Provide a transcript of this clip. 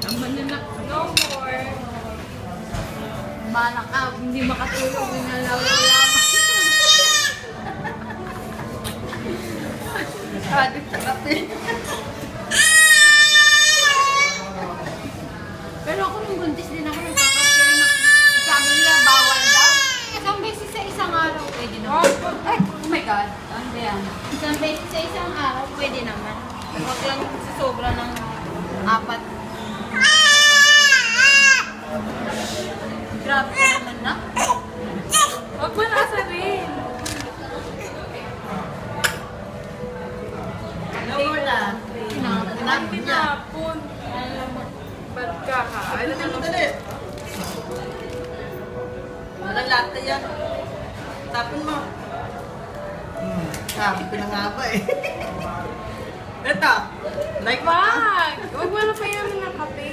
Ang mananak, no more. Bala ka, hindi makatulog, nalalaman. Adik sa kape. Pero ako nung buntis din ako nagkakape rin ako. Sabi nila bawal daw. Isang beses sa isang araw pwede naman. Ay, oh my God. Ano yan? Isang beses sa isang araw pwede naman. Huwag lang sa sobra ng 4. Grabe ka naman na. Huwag mo nasabihin. Lower na. Tinapon. Ba't ka ka? Ano na dali? Walang latte yan. Tapon mo. Sabi ko na nga ba eh. Ito. Like Wag! Huwag mo na pa yaman ng kape.